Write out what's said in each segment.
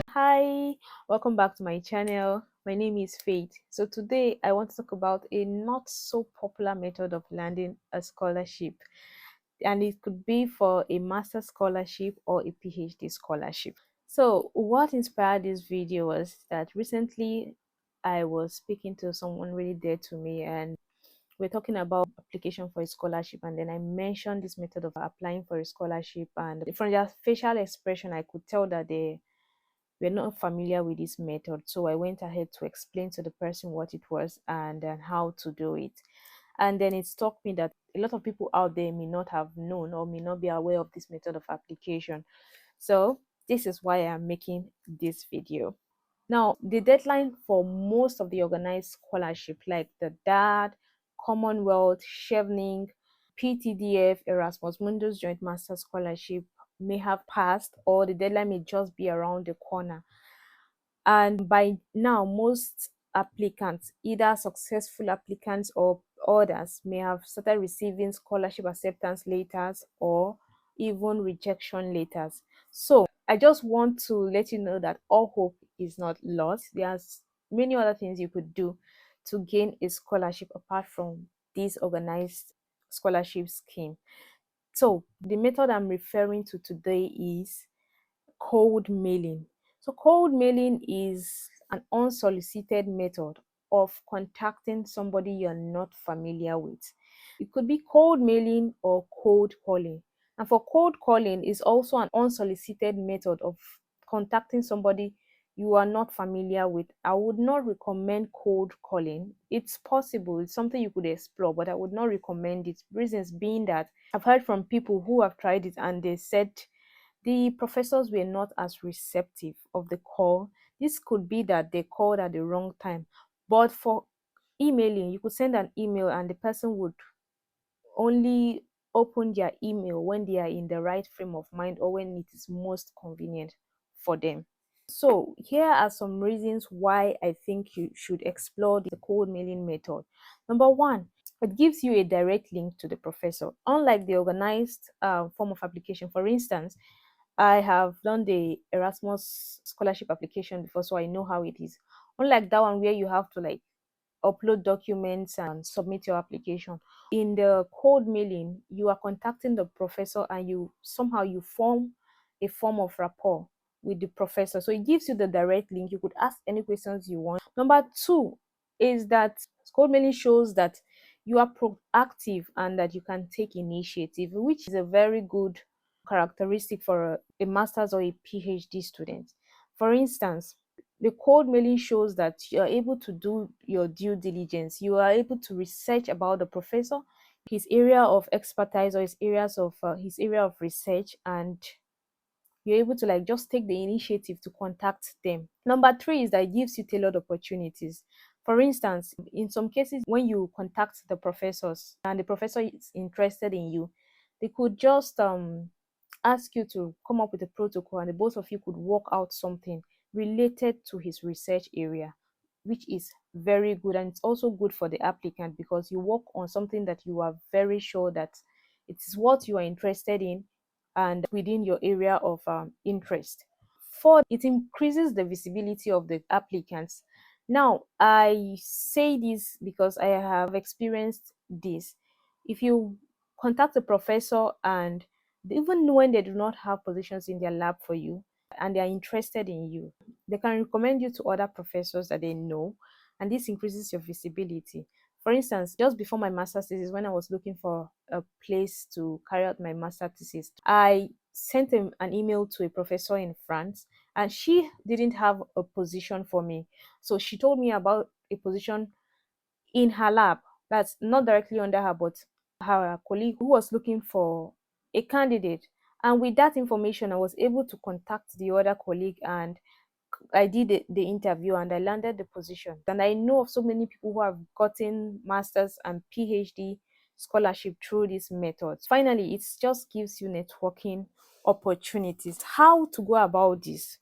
Hi, welcome back to my channel. My name is Faith. So today I want to talk about a not so popular method of landing a scholarship, and it could be for a master's scholarship or a PhD scholarship. So what inspired this video was that recently I was speaking to someone really dear to me, and we're talking about application for a scholarship, and then I mentioned this method of applying for a scholarship, and from their facial expression I could tell that they were not familiar with this method. So I went ahead to explain to the person what it was and how to do it. And then it struck me that a lot of people out there may not have known or may not be aware of this method of application. So this is why I'm making this video. Now, the deadline for most of the organized scholarship like the DAD, Commonwealth, Chevening, PTDF, Erasmus Mundus Joint Master Scholarship may have passed, or the deadline may just be around the corner. And by now, most applicants, either successful applicants or others, may have started receiving scholarship acceptance letters or even rejection letters. So I just want to let you know that all hope is not lost. There's many other things you could do to gain a scholarship apart from this organized scholarship scheme. So the method I'm referring to today is cold mailing. So, cold mailing is an unsolicited method of contacting somebody you're not familiar with. It could be cold mailing or cold calling. And for cold calling is also an unsolicited method of contacting somebody you are not familiar with. I would not recommend cold calling. It's possible, it's something you could explore, but I would not recommend it. Reasons being that I've heard from people who have tried it and they said the professors were not as receptive of the call. This could be that they called at the wrong time. But for emailing, you could send an email and the person would only open their email when they are in the right frame of mind or when it is most convenient for them. So, here are some reasons why I think you should explore the cold mailing method. Number one, it gives you a direct link to the professor. Unlike the organized form of application, for instance, I have done the Erasmus scholarship application before, so I know how it is. Unlike that one where you have to like upload documents and submit your application. In the cold mailing, you are contacting the professor and you somehow you form a form of rapport with the professor. So it gives you the direct link. You could ask any questions you want. Number two is that cold mailing shows that you are proactive and that you can take initiative, which is a very good characteristic for a master's or a PhD student. For instance, the cold mailing shows that you are able to do your due diligence. You are able to research about the professor, his area of expertise or his area of research, and you're able to like just take the initiative to contact them. Number three is that it gives you tailored opportunities. For instance, in some cases, when you contact the professors and the professor is interested in you, they could just ask you to come up with a protocol and the both of you could work out something related to his research area, which is very good. And it's also good for the applicant because you work on something that you are very sure that it is what you are interested in and within your area of interest. Fourth, it increases the visibility of the applicants. Now, I say this because I have experienced this. If you contact a professor and even when they do not have positions in their lab for you and they are interested in you, they can recommend you to other professors that they know, and this increases your visibility. For instance, just before my master's thesis, when I was looking for a place to carry out my master's thesis, I sent an email to a professor in France, and she didn't have a position for me. So she told me about a position in her lab that's not directly under her, but her colleague who was looking for a candidate. And with that information, I was able to contact the other colleague and I did the interview and I landed the position. And I know of so many people who have gotten masters and PhD scholarship through these methods. Finally, it just gives you networking opportunities. How to go about this?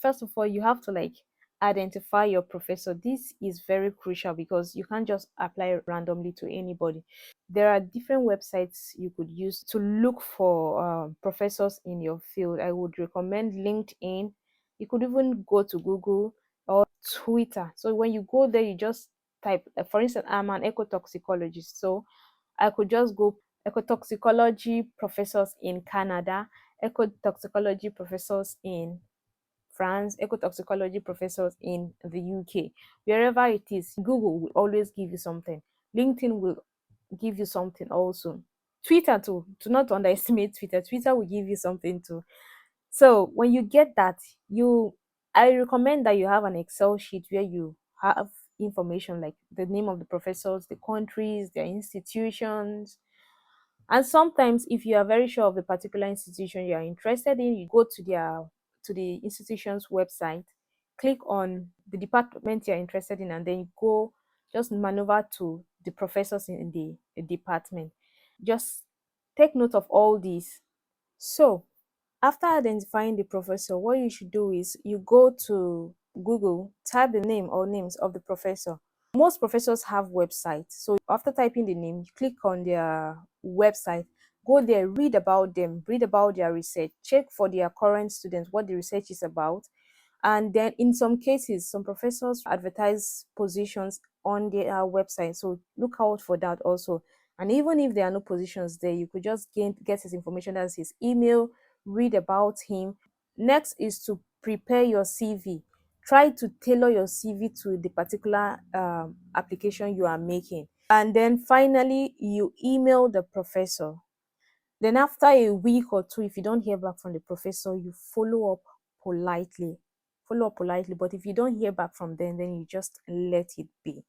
First of all, you have to like identify your professor. This is very crucial because you can't just apply randomly to anybody. There are different websites you could use to look for professors in your field. I would recommend LinkedIn. You could even go to Google or Twitter. So when you go there, you just type, for instance, I'm an ecotoxicologist. So I could just go ecotoxicology professors in Canada, ecotoxicology professors in France, ecotoxicology professors in the UK. Wherever it is, Google will always give you something. LinkedIn will give you something also. Twitter too. Do not underestimate Twitter. Twitter will give you something too. So when you get that, you I recommend that you have an Excel sheet where you have information like the name of the professors, the countries, their institutions, and sometimes, if you are very sure of the particular institution you are interested in, you go to the institution's website, click on the department you are interested in, and then you go just maneuver to the professors in the department. Just take note of all these. So, after identifying the professor, what you should do is you go to Google, type the name or names of the professor. Most professors have websites. So after typing the name, you click on their website, go there, read about them, read about their research, check for their current students what the research is about. And then in some cases, some professors advertise positions on their website. So look out for that also. And even if there are no positions there, you could just get his information, as his email, read about him. Next is to prepare your CV. Try to tailor your CV to the particular application you are making. And then finally, you email the professor. Then after a week or two, if you don't hear back from the professor, you follow up politely. Follow up politely. But if you don't hear back from them, then you just let it be.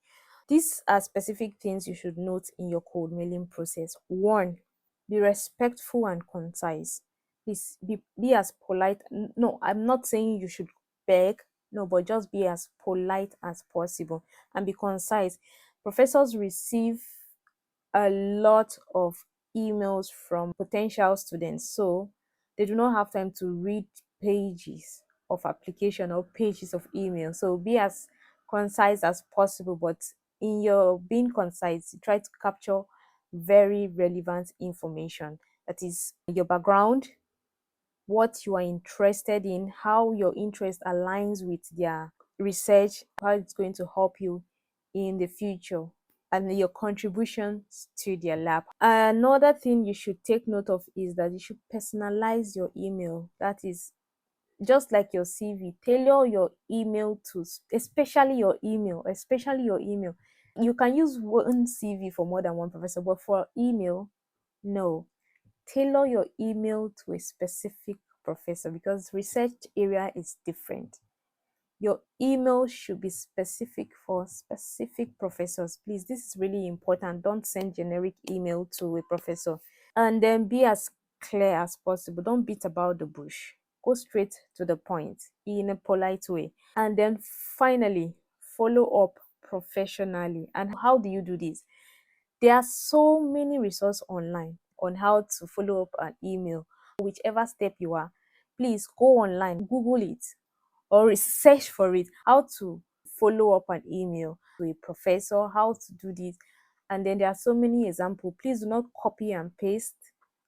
These are specific things you should note in your cold mailing process. One, be respectful and concise. Please be as polite. No, I'm not saying you should beg. No, but just be as polite as possible and be concise. Professors receive a lot of emails from potential students, so they do not have time to read pages of application or pages of email. So be as concise as possible, but in your being concise, try to capture very relevant information. That is your background, what you are interested in, how your interest aligns with their research, how it's going to help you in the future, and your contributions to their lab. Another thing you should take note of is that you should personalize your email. That is just like your CV, tailor your email to especially your email. You can use one CV for more than one professor, but for email, no, tailor your email to a specific professor because research area is different. Your email should be specific for specific professors. Please, this is really important. Don't send generic email to a professor. And then be as clear as possible. Don't beat about the bush. Go straight to the point in a polite way. And then finally, follow up professionally. And how do you do this? There are so many resources online on how to follow up an email. Whichever step you are, please go online, Google it, or research for it, how to follow up an email to a professor, how to do this. And then there are so many examples. Please do not copy and paste.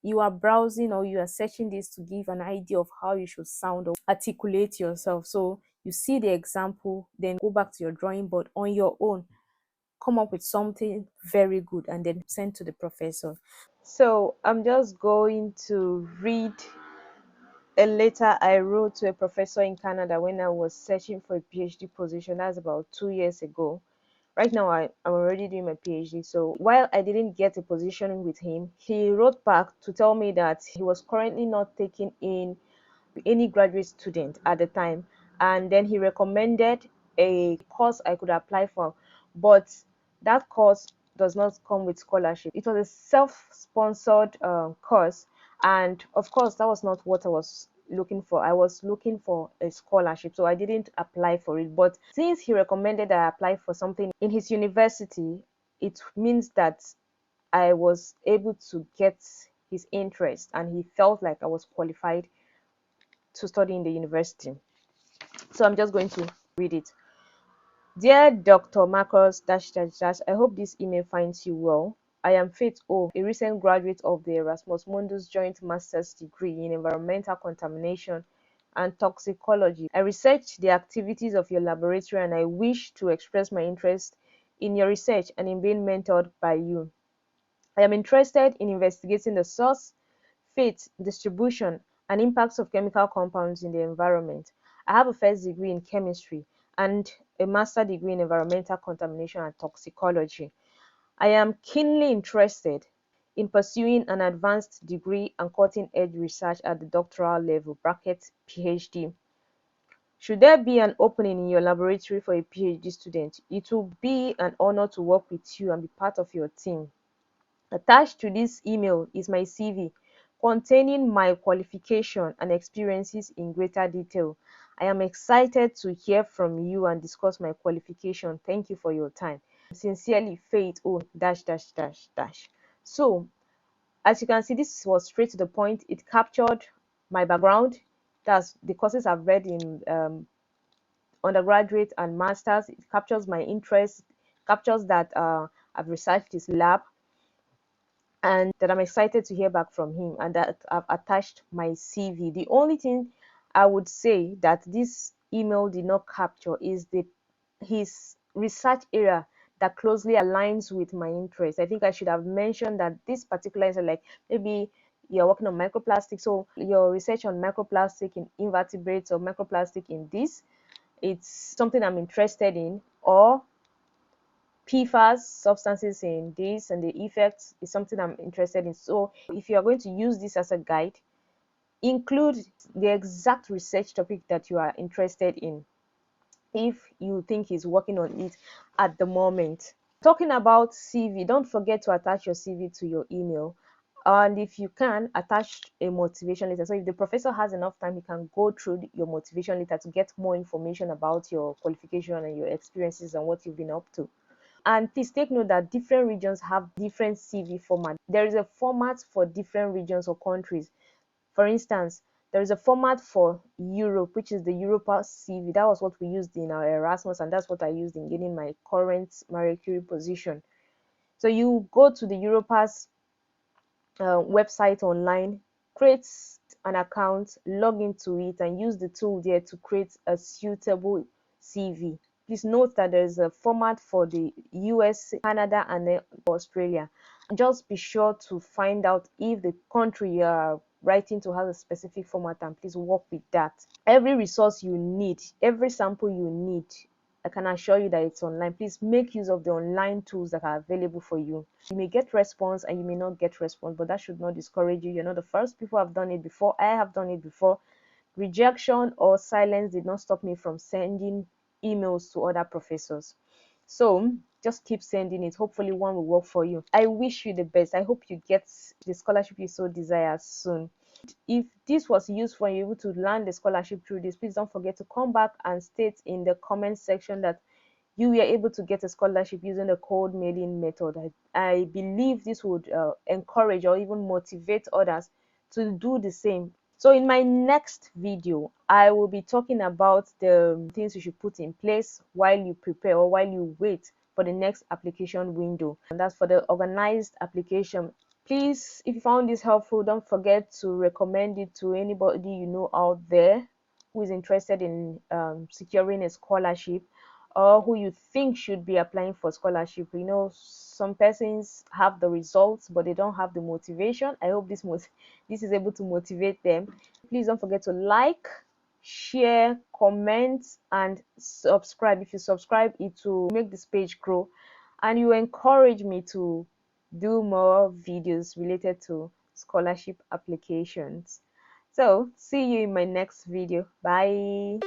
You are browsing or you are searching this to give an idea of how you should sound or articulate yourself. So you see the example, then go back to your drawing board on your own, come up with something very good, and then send to the professor. So I'm just going to read a letter I wrote to a professor in Canada when I was searching for a PhD position. That's about 2 years ago. Right now, I'm already doing my PhD. So while I didn't get a position with him, he wrote back to tell me that he was currently not taking in any graduate student at the time. And then he recommended a course I could apply for. But that course does not come with scholarship. It was a self-sponsored course. And of course, that was not what I was looking for. I was looking for a scholarship, so I didn't apply for it. But since he recommended I apply for something in his university, it means that I was able to get his interest, and he felt like I was qualified to study in the university. So I'm just going to Read it. Dear Dr. Marcus dash dash dash, I hope this email finds you well. I am Faith O, a recent graduate of the Erasmus Mundus Joint Master's degree in Environmental Contamination and Toxicology. I researched the activities of your laboratory and I wish to express my interest in your research and in being mentored by you. I am interested in investigating the source, fate, distribution, and impacts of chemical compounds in the environment. I have a first degree in chemistry and a master's degree in environmental contamination and toxicology. I am keenly interested in pursuing an advanced degree and cutting-edge research at the doctoral level (PhD). Should there be an opening in your laboratory for a PhD student, it will be an honor to work with you and be part of your team. Attached to this email is my CV containing my qualification and experiences in greater detail. I am excited to hear from you and discuss my qualification. Thank you for your time. Sincerely, Faith O dash dash dash dash. So, as you can see, this was straight to the point. It captured my background. That's the courses I've read in undergraduate and masters. It captures my interest, captures that I've researched his lab, and that I'm excited to hear back from him, and that I've attached my CV. The only thing I would say that this email did not capture is his research area that closely aligns with my interest. I think I should have mentioned that this particular is like maybe you're working on microplastic, so your research on microplastic in invertebrates or microplastic in this, it's something I'm interested in, or PFAS substances in this and the effects is something I'm interested in. So if you are going to use this as a guide, include the exact research topic that you are interested in if you think he's working on it at the moment. Talking about CV, don't forget to attach your CV to your email. And if you can, attach a motivation letter. So if the professor has enough time, he can go through your motivation letter to get more information about your qualification and your experiences and what you've been up to. And please take note that different regions have different CV format. There is a format for different regions or countries. For instance, there is a format for Europe, which is the Europa CV. That was what we used in our Erasmus, and that's what I used in getting my current Marie Curie position. So you go to the Europa's website online, create an account, log into it, and use the tool there to create a suitable CV. Please note that there is a format for the US, Canada, and Australia. Just be sure to find out if the country you are writing to has a specific format, and please work with that. Every resource you need, every sample you need, I can assure you that it's online. Please make use of the online tools that are available for you. You may get response and you may not get response, but that should not discourage you. You're not the first people have done it before. I have done it before. Rejection or silence did not stop me from sending emails to other professors. So just keep sending it. Hopefully one will work for you. I wish you the best. I hope you get the scholarship you so desire soon. If this was useful and you're able to land the scholarship through this, please don't forget to come back and state in the comment section that you were able to get a scholarship using the cold mailing method. I believe this would encourage or even motivate others to do the same. So in my next video, I will be talking about the things you should put in place while you prepare or while you wait for the next application window. And that's for the organized application. Please, if you found this helpful, don't forget to recommend it to anybody you know out there who is interested in securing a scholarship, or who you think should be applying for scholarship. You know, some persons have the results but they don't have the motivation. I hope this is able to motivate them. Please don't forget to like, share, comment, and subscribe. If you subscribe, it will make this page grow, and you encourage me to do more videos related to scholarship applications. So see you in my next video. Bye.